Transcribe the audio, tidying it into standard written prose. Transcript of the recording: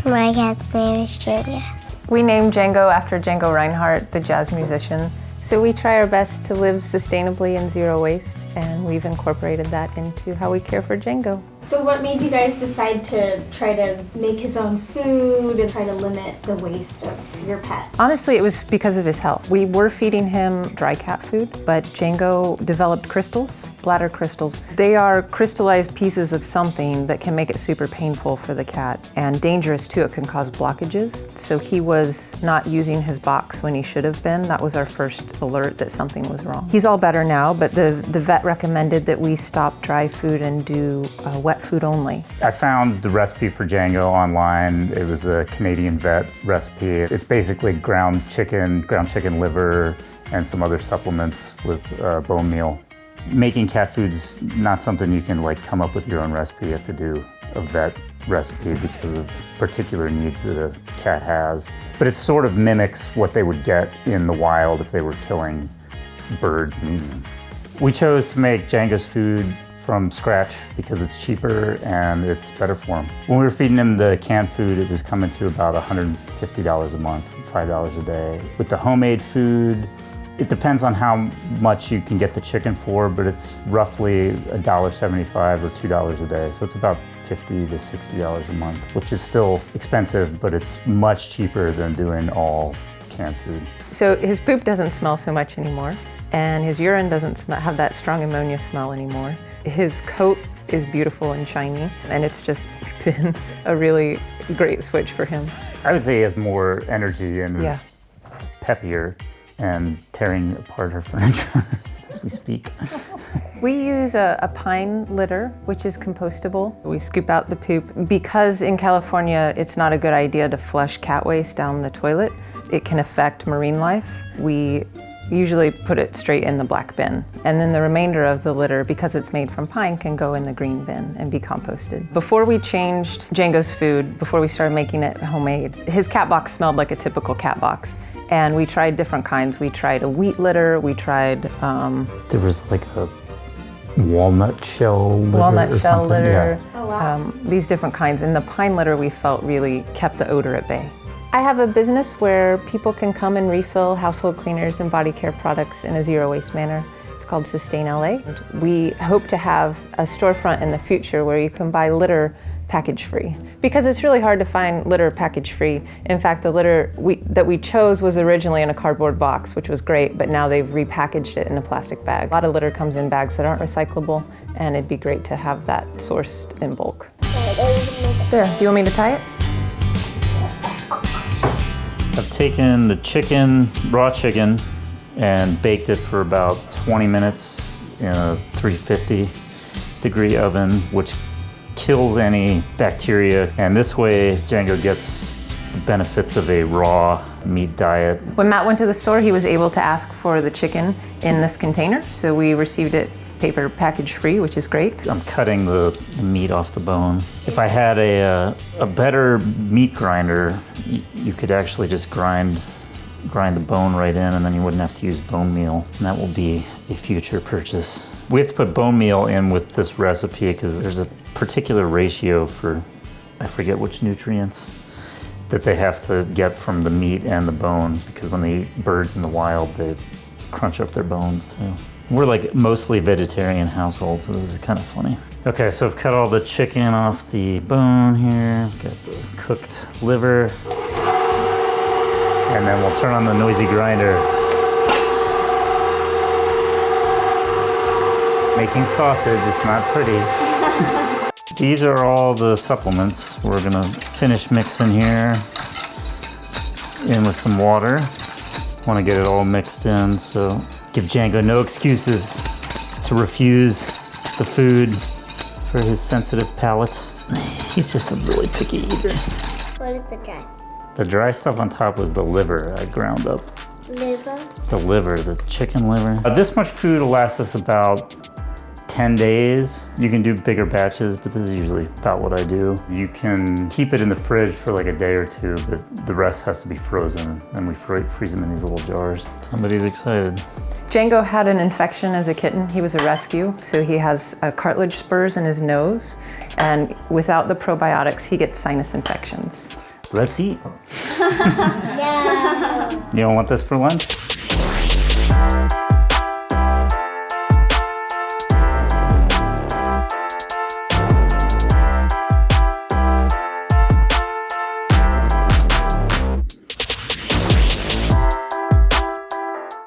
My cat's name is Django. We named Django after Django Reinhardt, the jazz musician. So we try our best to live sustainably and zero waste, and we've incorporated that into how we care for Django. So what made you guys decide to try to make his own food and try to limit the waste of your pet? Honestly, it was because of his health. We were feeding him dry cat food, but Django developed crystals, bladder crystals. They are crystallized pieces of something that can make it super painful for the cat and dangerous too. It can cause blockages. So he was not using his box when he should have been. That was our first alert that something was wrong. He's all better now, but the vet recommended that we stop dry food and do wet food only. I found the recipe for Django online. It was a Canadian vet recipe. It's basically ground chicken liver, and some other supplements with bone meal. Making cat food's not something you can come up with your own recipe. You have to do a vet recipe because of particular needs that a cat has. But it sort of mimics what they would get in the wild if they were killing birds and eating them. We chose to make Django's food from scratch because it's cheaper and it's better for him. When we were feeding him the canned food, it was coming to about $150 a month, $5 a day. With the homemade food, it depends on how much you can get the chicken for, but it's roughly $1.75 or $2 a day. So it's about $50 to $60 a month, which is still expensive, but it's much cheaper than doing all canned food. So his poop doesn't smell so much anymore, and his urine doesn't have that strong ammonia smell anymore. His coat is beautiful and shiny, and it's just been a really great switch for him. I would say he has more energy and is peppier and tearing apart her furniture as we speak. We use a pine litter, which is compostable. We scoop out the poop. Because in California, it's not a good idea to flush cat waste down the toilet. It can affect marine life. We usually put it straight in the black bin. And then the remainder of the litter, because it's made from pine, can go in the green bin and be composted. Before we changed Django's food, before we started making it homemade, his cat box smelled like a typical cat box. And we tried different kinds. We tried a wheat litter, we tried... There was like a walnut shell litter. Walnut shell litter. Yeah. Oh, wow. These different kinds. And the pine litter we felt really kept the odor at bay. I have a business where people can come and refill household cleaners and body care products in a zero waste manner. It's called Sustain LA. We hope to have a storefront in the future where you can buy litter package free, because it's really hard to find litter package free. In fact, the litter that we chose was originally in a cardboard box, which was great, but now they've repackaged it in a plastic bag. A lot of litter comes in bags that aren't recyclable, and it'd be great to have that sourced in bulk. There, do you want me to tie it? I've taken the chicken, raw chicken, and baked it for about 20 minutes in a 350 degree oven, which kills any bacteria. And this way, Django gets the benefits of a raw meat diet. When Matt went to the store, he was able to ask for the chicken in this container, so we received it paper package free, which is great. I'm cutting the meat off the bone. If I had a better meat grinder, you could actually just grind the bone right in, and then you wouldn't have to use bone meal. And that will be a future purchase. We have to put bone meal in with this recipe because there's a particular ratio for, I forget which nutrients, that they have to get from the meat and the bone, because when they eat birds in the wild, they crunch up their bones too. We're like mostly vegetarian household, so this is kind of funny. Okay, so I've cut all the chicken off the bone here. Got the cooked liver. And then we'll turn on the noisy grinder. Making sausage, it's not pretty. These are all the supplements. We're gonna finish mixing here in with some water. Want to get it all mixed in, so give Django no excuses to refuse the food for his sensitive palate. He's just a really picky eater. What is the dry? The dry stuff on top was the liver I ground up. Liver? The liver, the chicken liver. This much food will last us about 10 days. You can do bigger batches, but this is usually about what I do. You can keep it in the fridge for like a day or two, but the rest has to be frozen, and we freeze them in these little jars. Somebody's excited. Django had an infection as a kitten. He was a rescue, so he has cartilage spurs in his nose, and without the probiotics, he gets sinus infections. Let's eat. Yeah. You don't want this for lunch?